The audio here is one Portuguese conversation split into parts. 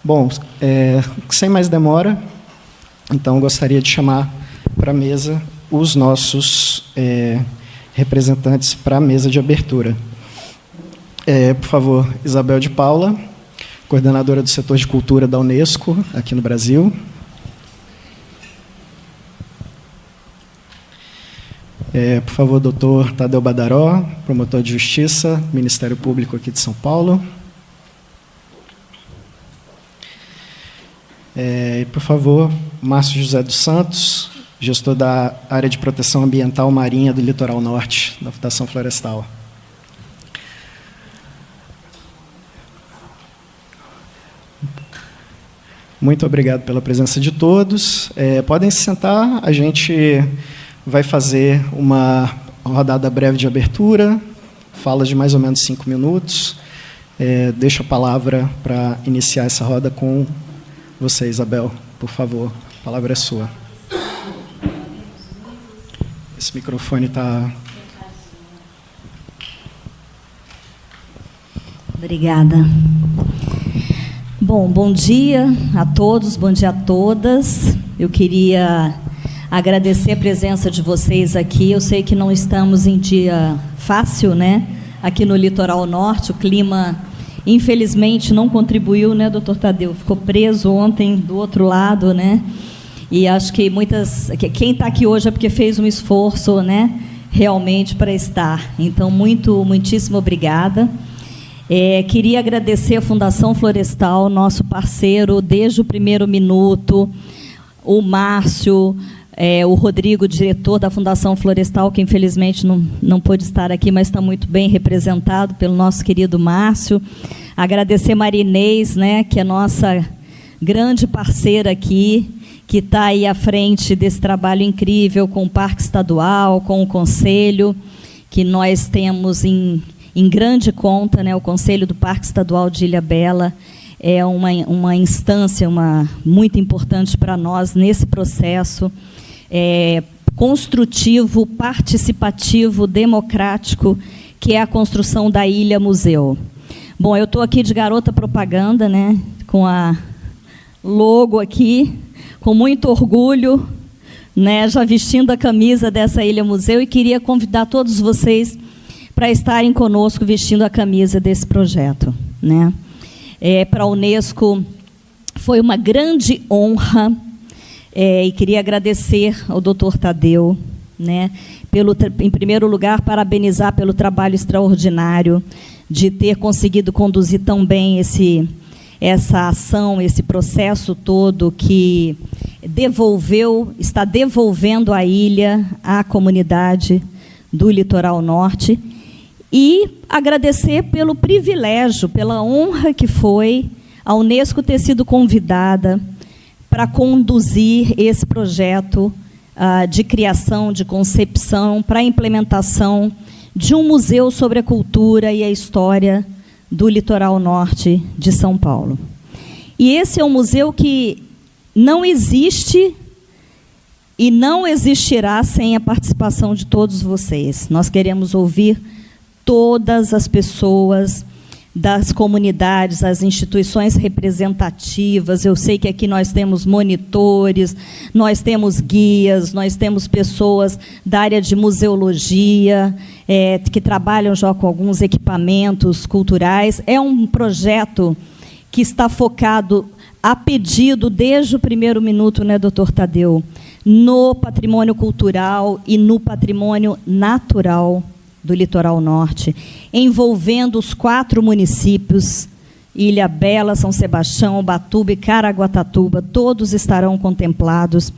Bom, sem mais demora, então eu gostaria de chamar para a mesa os nossos representantes para a mesa de abertura. Por favor, Isabel de Paula, coordenadora do setor de cultura da Unesco, aqui no Brasil. Por favor, doutor Tadeu Badaró, promotor de Justiça, Ministério Público aqui de São Paulo. Por favor, Márcio José dos Santos, gestor da área de proteção ambiental marinha do Litoral Norte, da Fundação Florestal. Muito obrigado pela presença de todos. Podem se sentar, a gente vai fazer uma rodada breve de abertura, fala de mais ou menos 5 minutos. Deixo a palavra para iniciar essa roda com você, Isabel. Por favor, a palavra é sua. Esse microfone está... Obrigada. Bom dia a todos, bom dia a todas. Eu queria agradecer a presença de vocês aqui. Eu sei que não estamos em dia fácil, né? Aqui no Litoral Norte, o clima, infelizmente, não contribuiu, né, doutor Tadeu? Ficou preso ontem do outro lado, né? E acho que quem está aqui hoje é porque fez um esforço, né, realmente para estar. Então, muitíssimo obrigada. Queria agradecer a Fundação Florestal, nosso parceiro desde o primeiro minuto, o Márcio, o Rodrigo, diretor da Fundação Florestal, que infelizmente não pôde estar aqui, mas está muito bem representado pelo nosso querido Márcio. Agradecer Marinês, né, que é nossa grande parceira aqui, que está aí à frente desse trabalho incrível com o Parque Estadual, com o Conselho, que nós temos em grande conta, né, o Conselho do Parque Estadual de Ilhabela é uma instância muito importante para nós nesse processo construtivo, participativo, democrático, que é a construção da Ilha Museu. Bom, eu estou aqui de garota propaganda, né, com a logo aqui, com muito orgulho, né, já vestindo a camisa dessa Ilha Museu, e queria convidar todos vocês para estarem conosco vestindo a camisa desse projeto, né? Para a Unesco foi uma grande honra, e queria agradecer ao doutor Tadeu, né, em primeiro lugar, parabenizar pelo trabalho extraordinário de ter conseguido conduzir tão bem essa ação, esse processo todo que está devolvendo a ilha à comunidade do Litoral Norte. E agradecer pelo privilégio, pela honra que foi a Unesco ter sido convidada para conduzir esse projeto de criação, de concepção, para a implementação de um museu sobre a cultura e a história do Litoral Norte de São Paulo. E esse é um museu que não existe e não existirá sem a participação de todos vocês. Nós queremos ouvir todas as pessoas das comunidades, as instituições representativas. Eu sei que aqui nós temos monitores, nós temos guias, nós temos pessoas da área de museologia, que trabalham já com alguns equipamentos culturais. É um projeto que está focado, a pedido, desde o primeiro minuto, né, doutor Tadeu, no patrimônio cultural e no patrimônio natural do Litoral Norte, envolvendo os 4 municípios, Ilhabela, São Sebastião, Ubatuba e Caraguatatuba, todos estarão contemplados.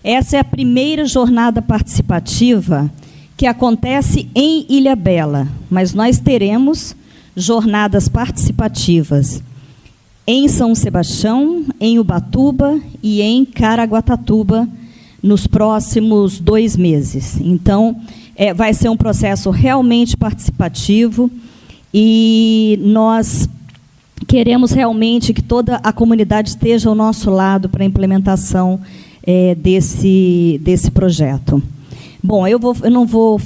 Essa é a primeira jornada participativa que acontece em Ilhabela, mas nós teremos jornadas participativas em São Sebastião, em Ubatuba e em Caraguatatuba nos próximos 2 meses. Então, vai ser um processo realmente participativo e nós queremos realmente que toda a comunidade esteja ao nosso lado para a implementação desse projeto. Bom, eu não vou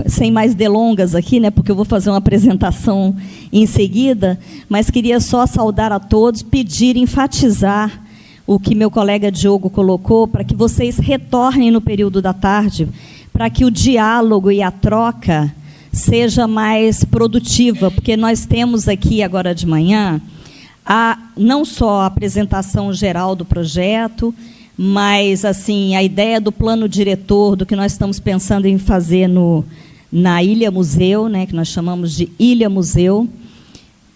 sem mais delongas aqui, né, porque eu vou fazer uma apresentação em seguida, mas queria só saudar a todos, pedir, enfatizar o que meu colega Diogo colocou, para que vocês retornem no período da tarde, para que o diálogo e a troca seja mais produtiva, porque nós temos aqui, agora de manhã, não só a apresentação geral do projeto, mas assim, a ideia do plano diretor, do que nós estamos pensando em fazer na Ilha Museu, né, que nós chamamos de Ilha Museu,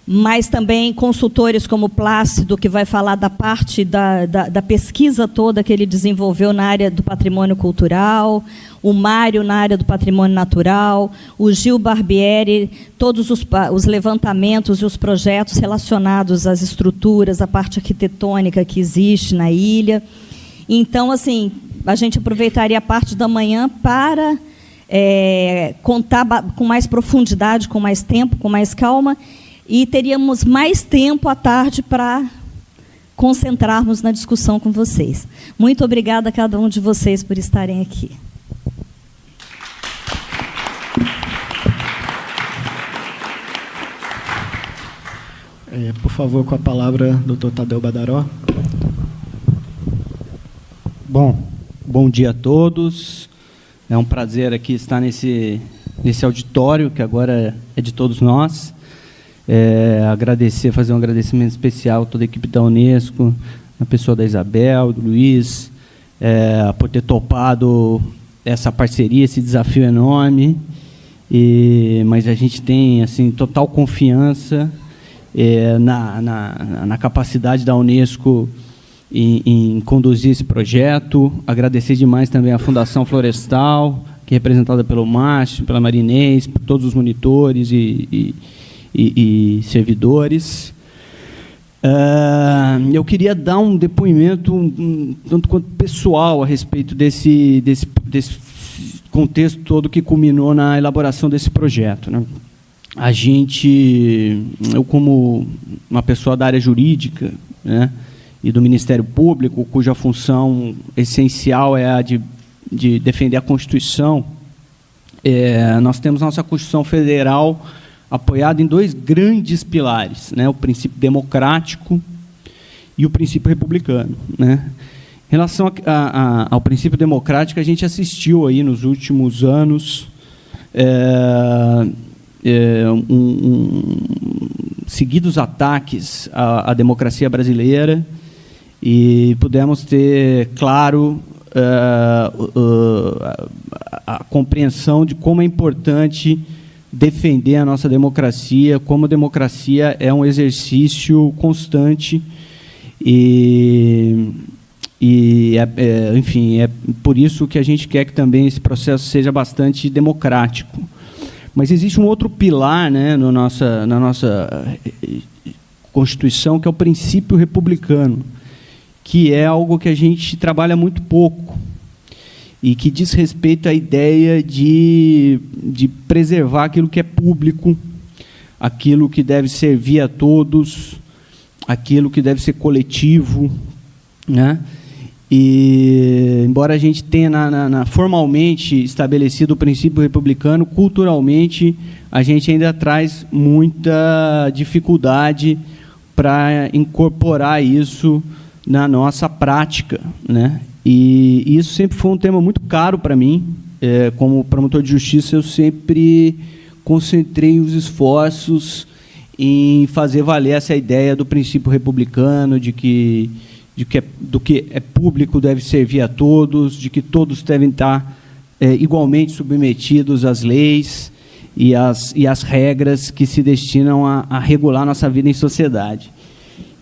mas também consultores como o Plácido, que vai falar da parte da pesquisa toda que ele desenvolveu na área do patrimônio cultural, o Mário na área do patrimônio natural, o Gil Barbieri, todos os levantamentos e os projetos relacionados às estruturas, à parte arquitetônica que existe na ilha. Então, assim, a gente aproveitaria a parte da manhã para contar com mais profundidade, com mais tempo, com mais calma, e teríamos mais tempo à tarde para concentrarmos na discussão com vocês. Muito obrigada a cada um de vocês por estarem aqui. Por favor, com a palavra, Dr. Tadeu Badaró. Bom dia a todos. É um prazer aqui estar nesse auditório, que agora é de todos nós. Fazer um agradecimento especial a toda a equipe da Unesco, a pessoa da Isabel, do Luiz, por ter topado essa parceria, esse desafio enorme. Mas a gente tem assim, total confiança na capacidade da Unesco em conduzir esse projeto. Agradecer demais também à Fundação Florestal, que é representada pelo Márcio, pela Marinês, por todos os monitores e servidores. Eu queria dar um depoimento tanto quanto pessoal a respeito desse contexto todo que culminou na elaboração desse projeto, né? Eu como uma pessoa da área jurídica, né, e do Ministério Público, cuja função essencial é a de defender a Constituição, nós temos a nossa Constituição Federal apoiada em dois grandes pilares, né, o princípio democrático e o princípio republicano, né? Em relação ao princípio democrático, a gente assistiu aí nos últimos anos seguidos ataques à democracia brasileira, e pudemos ter, claro, a compreensão de como é importante defender a nossa democracia, como a democracia é um exercício constante enfim, é por isso que a gente quer que também esse processo seja bastante democrático. Mas existe um outro pilar, né, na nossa Constituição, que é o princípio republicano, que é algo que a gente trabalha muito pouco e que diz respeito à ideia de preservar aquilo que é público, aquilo que deve servir a todos, aquilo que deve ser coletivo, né? E, embora a gente tenha formalmente estabelecido o princípio republicano, culturalmente a gente ainda traz muita dificuldade para incorporar isso na nossa prática, né? E isso sempre foi um tema muito caro para mim. Como promotor de justiça, eu sempre concentrei os esforços em fazer valer essa ideia do princípio republicano, do que é público deve servir a todos, de que todos devem estar igualmente submetidos às leis e às regras que se destinam a regular nossa vida em sociedade.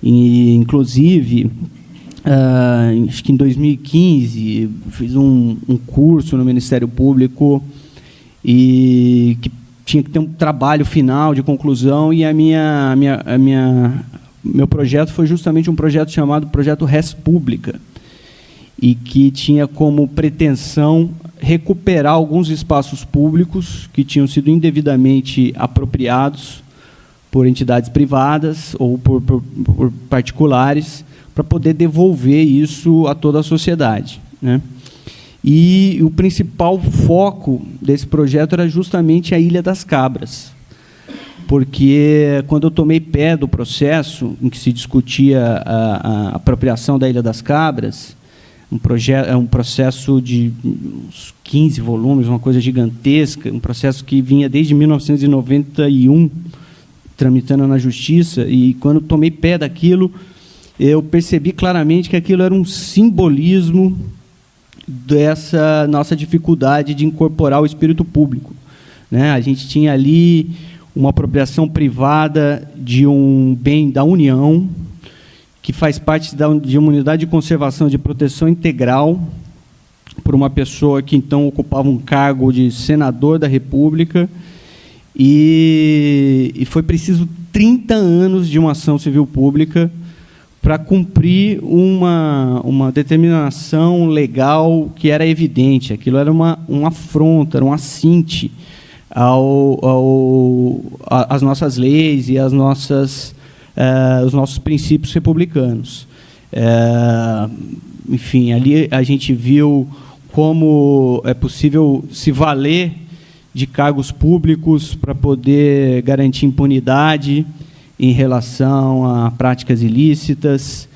E, inclusive, acho que em 2015, fiz um curso no Ministério Público e que tinha que ter um trabalho final de conclusão, e meu projeto foi justamente um projeto chamado Projeto Res Pública, e que tinha como pretensão recuperar alguns espaços públicos que tinham sido indevidamente apropriados por entidades privadas ou por particulares, para poder devolver isso a toda a sociedade, né? E o principal foco desse projeto era justamente a Ilha das Cabras, porque quando eu tomei pé do processo em que se discutia a apropriação da Ilha das Cabras, um processo de uns 15 volumes, uma coisa gigantesca, um processo que vinha desde 1991, tramitando na Justiça, e quando tomei pé daquilo, eu percebi claramente que aquilo era um simbolismo dessa nossa dificuldade de incorporar o espírito público, né? A gente tinha ali uma apropriação privada de um bem da União, que faz parte de uma unidade de conservação de proteção integral, por uma pessoa que, então, ocupava um cargo de senador da República, e foi preciso 30 anos de uma ação civil pública para cumprir uma determinação legal que era evidente. Aquilo era uma afronta, era um assinte às nossas leis e os nossos princípios republicanos. Enfim, ali a gente viu como é possível se valer de cargos públicos para poder garantir impunidade em relação a práticas ilícitas.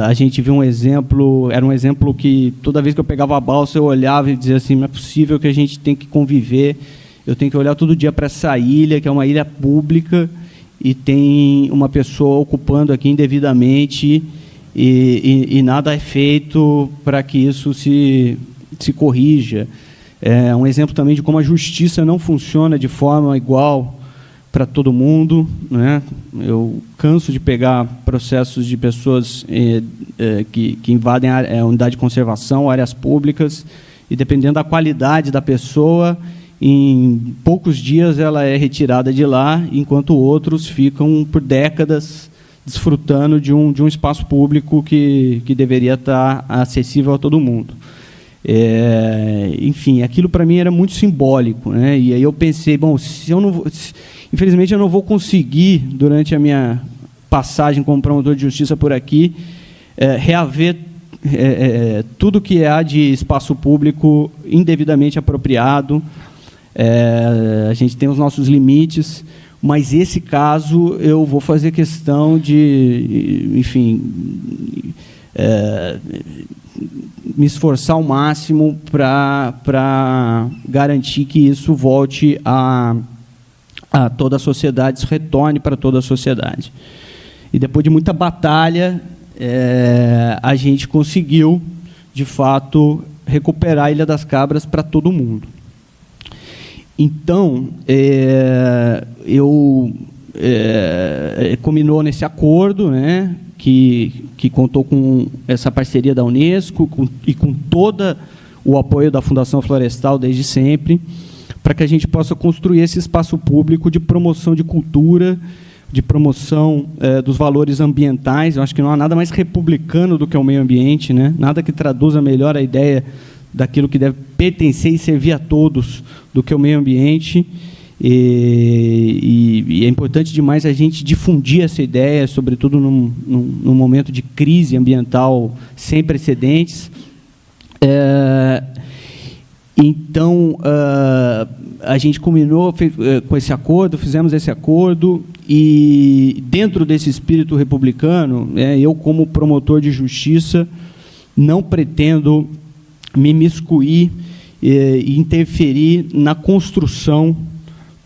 A gente viu um exemplo, era um exemplo que toda vez que eu pegava a balsa eu olhava e dizia assim, não é possível que a gente tem que conviver, eu tenho que olhar todo dia para essa ilha, que é uma ilha pública, e tem uma pessoa ocupando aqui indevidamente, e nada é feito para que isso se corrija. É um exemplo também de como a justiça não funciona de forma igual para todo mundo, né? Eu canso de pegar processos de pessoas que invadem a unidade de conservação, áreas públicas, e dependendo da qualidade da pessoa, em poucos dias ela é retirada de lá, enquanto outros ficam por décadas desfrutando de um espaço público que deveria estar acessível a todo mundo. Enfim, aquilo para mim era muito simbólico, né? E aí eu pensei, bom, infelizmente eu não vou conseguir, durante a minha passagem como promotor de justiça por aqui, reaver tudo que há de espaço público indevidamente apropriado. A gente tem os nossos limites, mas esse caso eu vou fazer questão de, enfim, me esforçar ao máximo para garantir que isso volte a toda a sociedade, isso retorne para toda a sociedade. E depois de muita batalha, a gente conseguiu, de fato, recuperar a Ilha das Cabras para todo mundo. Então, culminou nesse acordo, né, que contou com essa parceria da Unesco e com todo o apoio da Fundação Florestal desde sempre, para que a gente possa construir esse espaço público de promoção de cultura, de promoção dos valores ambientais. Eu acho que não há nada mais republicano do que o meio ambiente, né? Nada que traduza melhor a ideia daquilo que deve pertencer e servir a todos do que o meio ambiente. E é importante demais a gente difundir essa ideia, sobretudo num momento de crise ambiental sem precedentes. Então, a gente culminou com esse acordo, fizemos esse acordo, e dentro desse espírito republicano, eu, como promotor de justiça, não pretendo me imiscuir e interferir na construção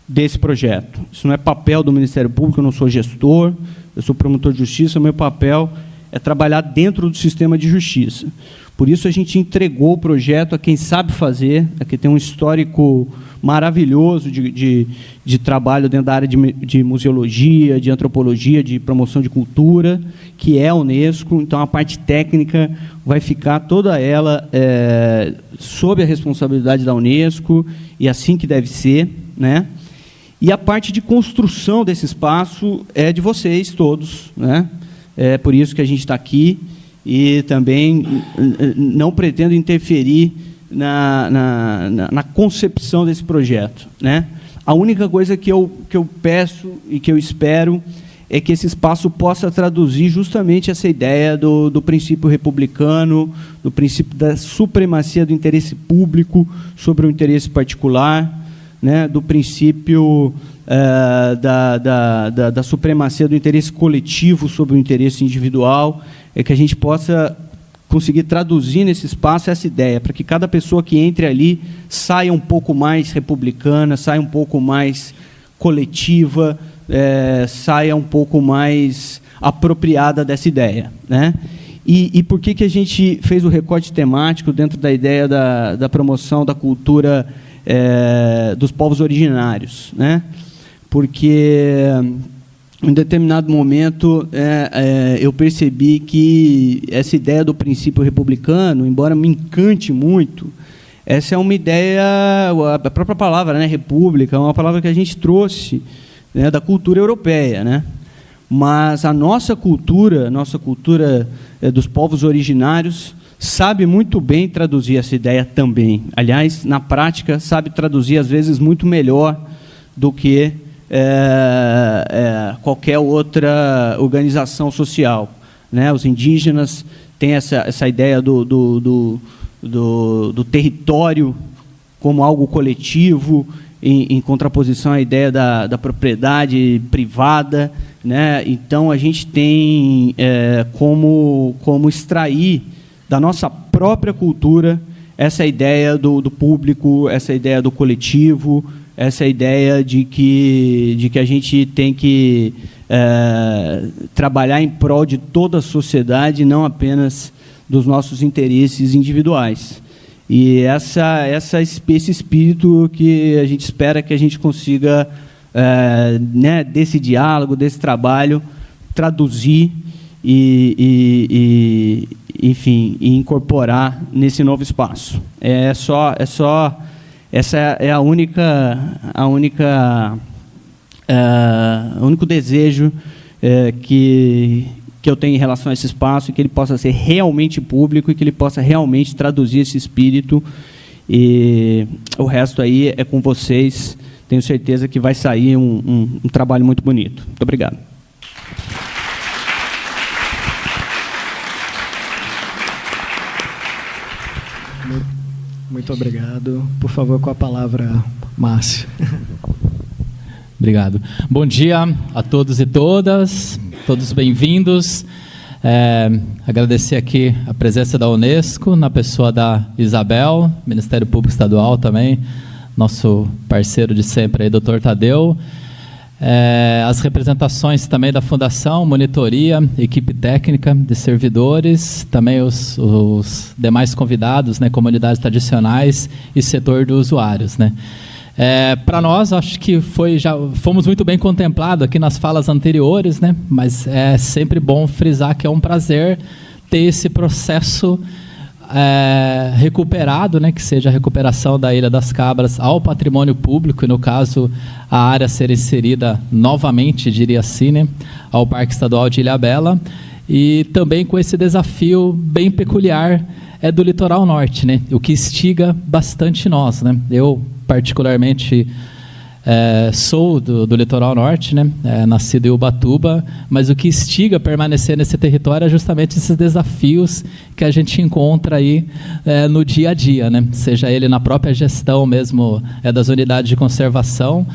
desse projeto. Isso não é papel do Ministério Público, eu não sou gestor, eu sou promotor de justiça, o meu papel é trabalhar dentro do sistema de justiça. Por isso, a gente entregou o projeto a quem sabe fazer, a quem tem um histórico maravilhoso de trabalho dentro da área de museologia, de antropologia, de promoção de cultura, que é a Unesco. Então, a parte técnica vai ficar toda ela sob a responsabilidade da Unesco, e assim que deve ser, né? E a parte de construção desse espaço é de vocês todos, né? É por isso que a gente está aqui, e também não pretendo interferir na concepção desse projeto, né? A única coisa que eu peço e que eu espero é que esse espaço possa traduzir justamente essa ideia do princípio republicano, do princípio da supremacia do interesse público sobre o interesse particular, né, do princípio da supremacia do interesse coletivo sobre o interesse individual, é que a gente possa conseguir traduzir nesse espaço essa ideia, para que cada pessoa que entre ali saia um pouco mais republicana, saia um pouco mais coletiva, saia um pouco mais apropriada dessa ideia, né? E por que a gente fez o recorte temático dentro da ideia da promoção da cultura dos povos originários, né? Porque em determinado momento eu percebi que essa ideia do princípio republicano, embora me encante muito, essa é uma ideia, a própria palavra, né, república, é uma palavra que a gente trouxe, né, da cultura europeia, né? Mas a nossa cultura dos povos originários, sabe muito bem traduzir essa ideia também. Aliás, na prática, sabe traduzir, às vezes, muito melhor do que qualquer outra organização social, né? Os indígenas têm essa ideia do território como algo coletivo, em contraposição à ideia da propriedade privada, né? Então, a gente tem como extrair da nossa própria cultura essa ideia do público, essa ideia do coletivo, essa ideia de que a gente tem que trabalhar em prol de toda a sociedade, não apenas dos nossos interesses individuais. E esse espírito que a gente espera que a gente consiga, né, desse diálogo, desse trabalho, traduzir enfim, e incorporar nesse novo espaço. Essa é o único desejo que eu tenho em relação a esse espaço, que ele possa ser realmente público e que ele possa realmente traduzir esse espírito. E o resto aí é com vocês. Tenho certeza que vai sair um trabalho muito bonito. Muito obrigado. Muito obrigado. Por favor, com a palavra, Márcio. Obrigado. Bom dia a todos e todas, todos bem-vindos. Agradecer aqui a presença da Unesco, na pessoa da Isabel, Ministério Público Estadual também, nosso parceiro de sempre aí, Dr. Tadeu. As representações também da Fundação, monitoria, equipe técnica de servidores, também os demais convidados, né, comunidades tradicionais e setor de usuários, né. Para nós, acho que já fomos muito bem contemplados aqui nas falas anteriores, né, mas é sempre bom frisar que é um prazer ter esse processo recuperado, né, que seja a recuperação da Ilha das Cabras ao patrimônio público, e no caso a área ser inserida novamente, diria assim, né, ao Parque Estadual de Ilhabela, e também com esse desafio bem peculiar do litoral norte, né, o que instiga bastante nós, né. Eu particularmente sou do litoral norte, né, nascido em Ubatuba, mas o que instiga a permanecer nesse território é justamente esses desafios que a gente encontra aí no dia a dia, né, seja ele na própria gestão mesmo das unidades de conservação,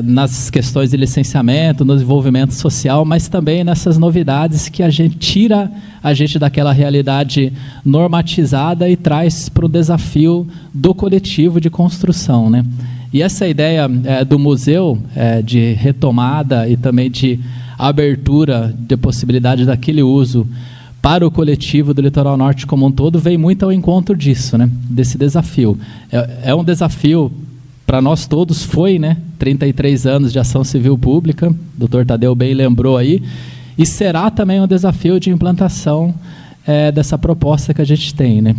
nas questões de licenciamento, no desenvolvimento social, mas também nessas novidades que a gente tira a gente daquela realidade normatizada e traz para o desafio do coletivo de construção, né? E essa ideia do museu, de retomada e também de abertura de possibilidade daquele uso para o coletivo do litoral norte como um todo, vem muito ao encontro disso, né? Desse desafio. É um desafio para nós todos, foi, né? 33 anos de ação civil pública, o doutor Tadeu bem lembrou aí, e será também um desafio de implantação dessa proposta que a gente tem, né?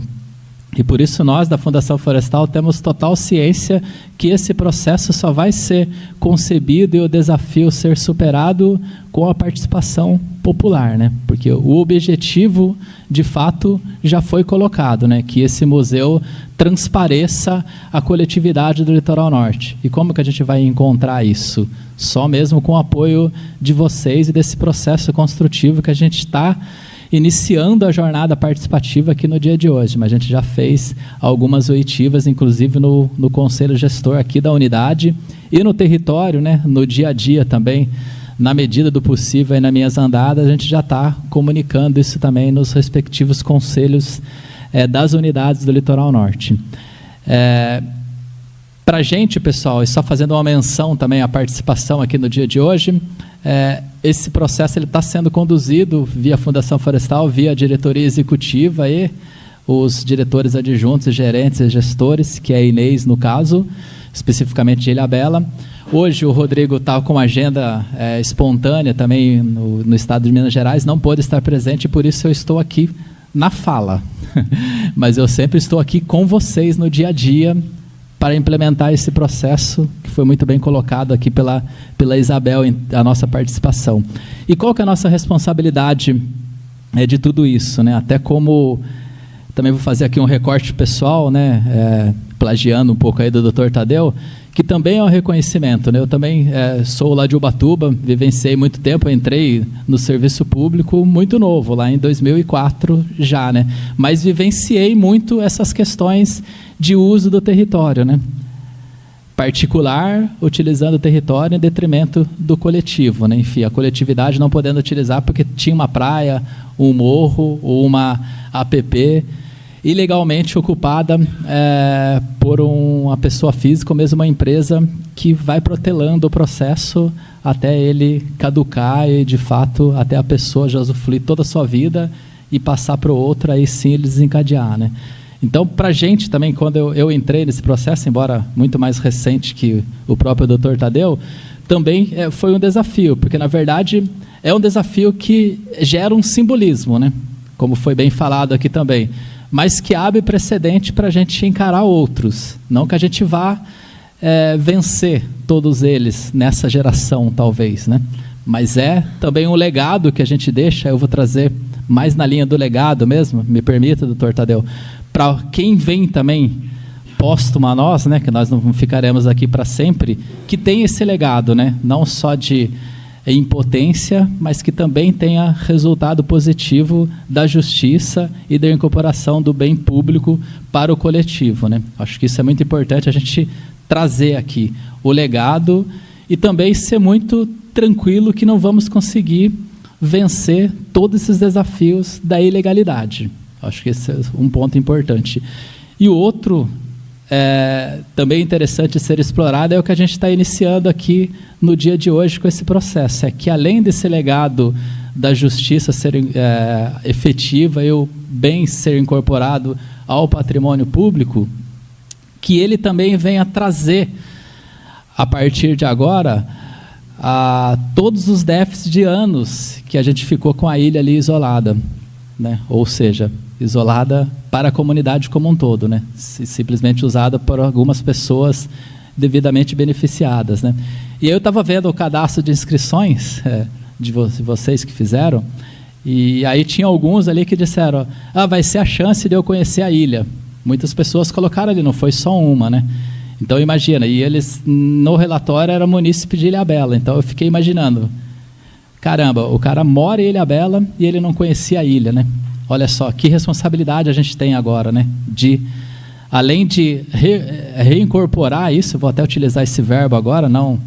E por isso nós, da Fundação Florestal, temos total ciência que esse processo só vai ser concebido e o desafio ser superado com a participação popular, né? Porque o objetivo, de fato, já foi colocado, né? Que esse museu transpareça a coletividade do Litoral Norte. E como que a gente vai encontrar isso? Só mesmo com o apoio de vocês e desse processo construtivo que a gente está iniciando a jornada participativa aqui no dia de hoje, mas a gente já fez algumas oitivas, inclusive no conselho gestor aqui da unidade e no território, né, no dia a dia também, na medida do possível e nas minhas andadas, a gente já está comunicando isso também nos respectivos conselhos das unidades do Litoral Norte. Para a gente, pessoal, e só fazendo uma menção também à participação aqui no dia de hoje, esse processo está sendo conduzido via Fundação Florestal, via a diretoria executiva e os diretores adjuntos, gerentes e gestores, que é a Inês no caso, especificamente de Ilhabela. Hoje o Rodrigo está com uma agenda espontânea também no estado de Minas Gerais, não pôde estar presente e por isso eu estou aqui na fala. Mas eu sempre estou aqui com vocês no dia a dia, para implementar esse processo, que foi muito bem colocado aqui pela Isabel, a nossa participação. E qual que é a nossa responsabilidade de tudo isso, né? Até como, também vou fazer aqui um recorte pessoal, né? Plagiando um pouco aí do Dr. Tadeu, que também é um reconhecimento, né? Eu também sou lá de Ubatuba, vivenciei muito tempo, entrei no serviço público muito novo, lá em 2004 já, né? Mas vivenciei muito essas questões de uso do território, né? Particular, utilizando o território em detrimento do coletivo, né? Enfim, a coletividade não podendo utilizar porque tinha uma praia, um morro ou uma APP ilegalmente ocupada por uma pessoa física ou mesmo uma empresa que vai protelando o processo até ele caducar e, de fato, até a pessoa já usufruir toda a sua vida e passar para o outro, aí sim ele desencadear, né? Então, para a gente também, quando eu entrei nesse processo, embora muito mais recente que o próprio Dr. Tadeu, também foi um desafio, porque, na verdade, é um desafio que gera um simbolismo, né? Como foi bem falado aqui também, mas que abre precedente para a gente encarar outros. Não que a gente vá vencer todos eles nessa geração, talvez, né? Mas é também um legado que a gente deixa, eu vou trazer mais na linha do legado mesmo, me permita, doutor Tadeu, para quem vem também póstumo a nós, né, que nós não ficaremos aqui para sempre, que tem esse legado, né, não só de impotência, mas que também tenha resultado positivo da justiça e da incorporação do bem público para o coletivo, né? Acho que isso é muito importante a gente trazer aqui o legado e também ser muito tranquilo que não vamos conseguir vencer todos esses desafios da ilegalidade. Acho que esse é um ponto importante. E o outro, também interessante ser explorado, é o que a gente está iniciando aqui no dia de hoje com esse processo. É que além desse legado da justiça ser efetiva e o bem ser incorporado ao patrimônio público, que ele também venha trazer, a partir de agora, todos os déficits de anos que a gente ficou com a ilha ali isolada, né? Ou seja, isolada para a comunidade como um todo, né? Simplesmente usada por algumas pessoas devidamente beneficiadas, né? E aí eu estava vendo o cadastro de inscrições de vocês que fizeram, e aí tinha alguns ali que disseram, vai ser a chance de eu conhecer a ilha. Muitas pessoas colocaram ali, não foi só uma, né? Então imagina, e eles no relatório era munícipe de Ilhabela, então eu fiquei imaginando, caramba, o cara mora em Ilhabela e ele não conhecia a ilha, né? Olha só, que responsabilidade a gente tem agora, né? De, além de reincorporar isso, vou até utilizar esse verbo agora, não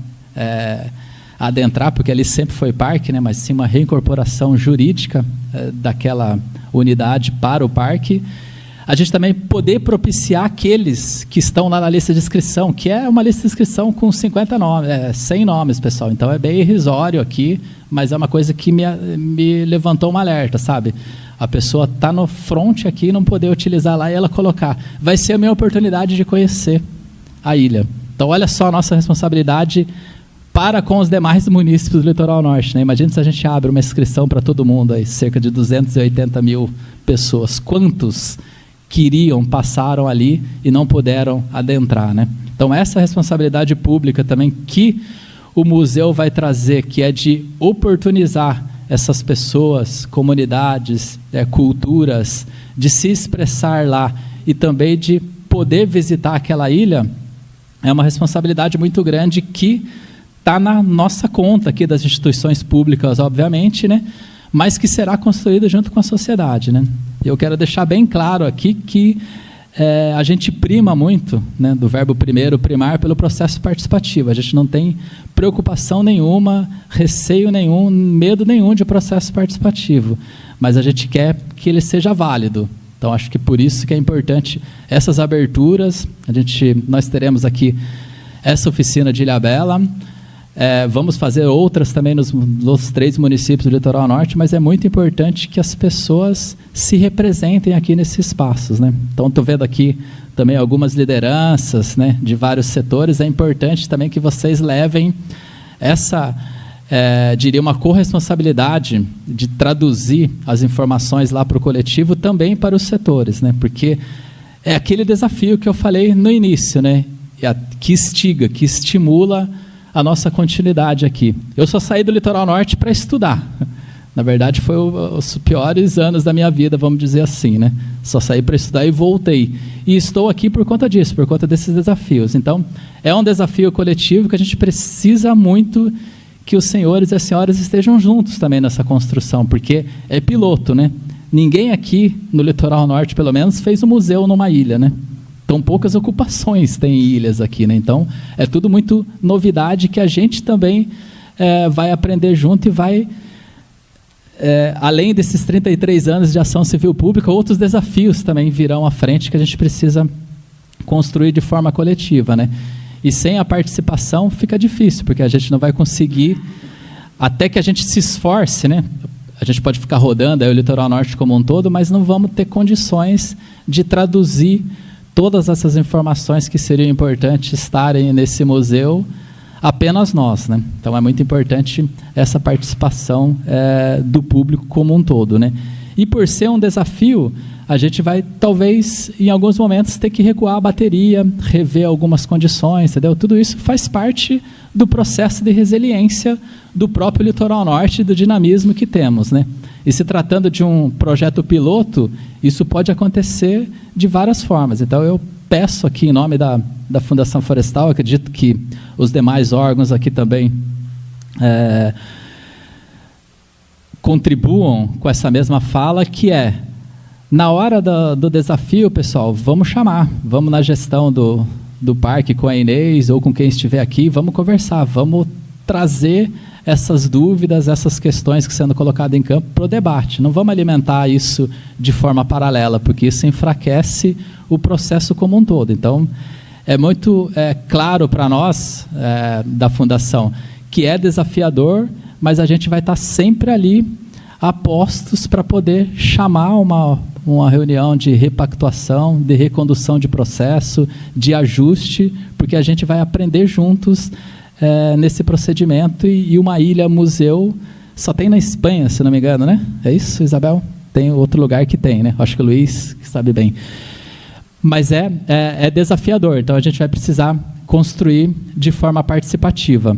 adentrar, porque ali sempre foi parque, né? Mas sim uma reincorporação jurídica daquela unidade para o parque. A gente também poder propiciar aqueles que estão lá na lista de inscrição, que é uma lista de inscrição com 50 nomes, 100 nomes, pessoal. Então, é bem irrisório aqui, mas é uma coisa que me levantou um alerta, sabe? A pessoa está no front aqui e não poder utilizar lá e ela colocar. Vai ser a minha oportunidade de conhecer a ilha. Então, olha só a nossa responsabilidade para com os demais munícipes do Litoral Norte, né? Imagina se a gente abre uma inscrição para todo mundo, aí, cerca de 280 mil pessoas. Quantos queriam, passaram ali e não puderam adentrar, né? Então, essa responsabilidade pública também que o museu vai trazer, que é de oportunizar essas pessoas, comunidades, culturas, de se expressar lá e também de poder visitar aquela ilha, é uma responsabilidade muito grande que está na nossa conta aqui das instituições públicas, obviamente, né? Mas que será construída junto com a sociedade, né? Eu quero deixar bem claro aqui que a gente prima muito, né, do verbo primeiro, primar, pelo processo participativo. A gente não tem preocupação nenhuma, receio nenhum, medo nenhum de processo participativo, mas a gente quer que ele seja válido. Então, acho que por isso que é importante essas aberturas. Nós teremos aqui essa oficina de Ilhabela, vamos fazer outras também nos 3 municípios do Litoral Norte, mas é muito importante que as pessoas se representem aqui nesses espaços, né? Então, estou vendo aqui também algumas lideranças, né, de vários setores. É importante também que vocês levem essa, diria, uma corresponsabilidade de traduzir as informações lá para o coletivo, também para os setores, né? Porque é aquele desafio que eu falei no início, né? Que instiga, que estimula a nossa continuidade aqui. Eu só saí do Litoral Norte para estudar. Na verdade, foi os piores anos da minha vida, vamos dizer assim, né? Só saí para estudar e voltei. E estou aqui por conta disso, por conta desses desafios. Então, é um desafio coletivo que a gente precisa muito que os senhores e as senhoras estejam juntos também nessa construção, porque é piloto, né? Ninguém aqui no Litoral Norte, pelo menos, fez um museu numa ilha, né? Tão poucas ocupações tem ilhas aqui, né? Então, é tudo muito novidade que a gente também vai aprender junto e vai, além desses 33 anos de ação civil pública, outros desafios também virão à frente que a gente precisa construir de forma coletiva, né? E sem a participação fica difícil, porque a gente não vai conseguir, até que a gente se esforce, né? A gente pode ficar rodando aí o Litoral Norte como um todo, mas não vamos ter condições de traduzir todas essas informações que seriam importantes estarem nesse museu, apenas nós, né? Então, é muito importante essa participação do público como um todo, né? E por ser um desafio, a gente vai, talvez, em alguns momentos, ter que recuar a bateria, rever algumas condições, entendeu? Tudo isso faz parte do processo de resiliência do próprio Litoral Norte e do dinamismo que temos, né? E se tratando de um projeto piloto, isso pode acontecer de várias formas. Então, eu peço aqui, em nome da Fundação Florestal, acredito que os demais órgãos aqui também contribuam com essa mesma fala, que na hora do desafio, pessoal, vamos na gestão do parque com a Inês ou com quem estiver aqui, vamos conversar, vamos trazer essas dúvidas, essas questões que sendo colocadas em campo para o debate. Não vamos alimentar isso de forma paralela, porque isso enfraquece o processo como um todo. Então, é muito claro para nós, da Fundação, que é desafiador, mas a gente vai estar sempre ali a postos para poder chamar uma reunião de repactuação, de recondução de processo, de ajuste, porque a gente vai aprender juntos nesse procedimento. E uma ilha museu só tem na Espanha, se não me engano, né? É isso, Isabel? Tem outro lugar que tem, né? Acho que o Luiz que sabe bem. Mas é desafiador, então a gente vai precisar construir de forma participativa.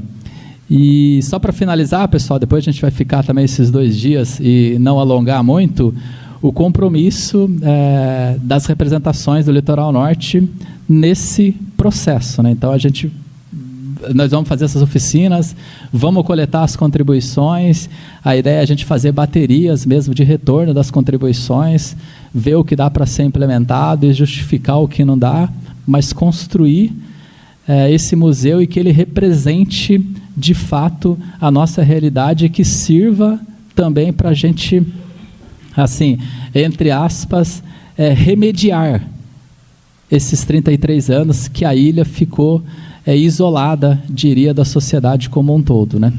E só para finalizar, pessoal, depois a gente vai ficar também esses 2 dias e não alongar muito, o compromisso das representações do Litoral Norte nesse processo, né? Então, nós vamos fazer essas oficinas, vamos coletar as contribuições, a ideia é a gente fazer baterias mesmo de retorno das contribuições, ver o que dá para ser implementado e justificar o que não dá, mas construir esse museu e que ele represente, de fato, a nossa realidade e que sirva também para a gente, assim, entre aspas, remediar esses 33 anos que a ilha ficou isolada, diria, da sociedade como um todo, né?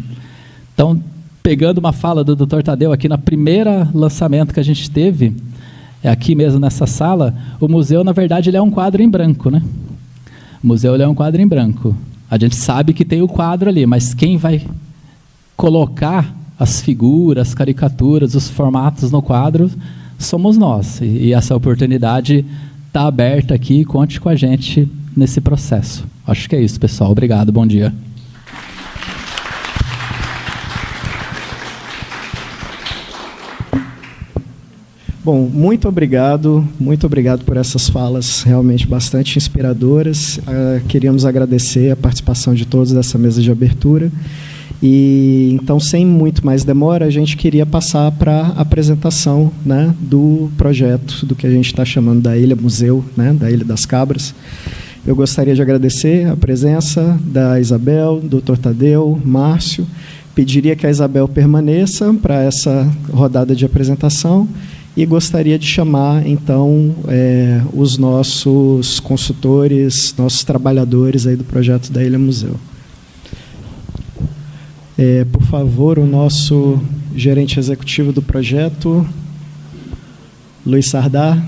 Então, pegando uma fala do Dr. Tadeu aqui na primeira lançamento que a gente teve, aqui mesmo nessa sala, o museu, na verdade, ele é um quadro em branco, né? O museu ele é um quadro em branco. A gente sabe que tem o quadro ali, mas quem vai colocar as figuras, as caricaturas, os formatos no quadro somos nós. E essa oportunidade está aberta aqui, conte com a gente nesse processo. Acho que é isso, pessoal. Obrigado, bom dia. Bom, muito obrigado por essas falas realmente bastante inspiradoras. Queríamos agradecer a participação de todos dessa mesa de abertura. E então, sem muito mais demora, a gente queria passar para a apresentação, né, do projeto, do que a gente está chamando da Ilha Museu, né, da Ilha das Cabras. Eu gostaria de agradecer a presença da Isabel, Dr. Tadeu, Márcio. Pediria que a Isabel permaneça para essa rodada de apresentação e gostaria de chamar, então, os nossos consultores, nossos trabalhadores aí do projeto da Ilha Museu. Por favor, o nosso gerente executivo do projeto, Luiz Sardar.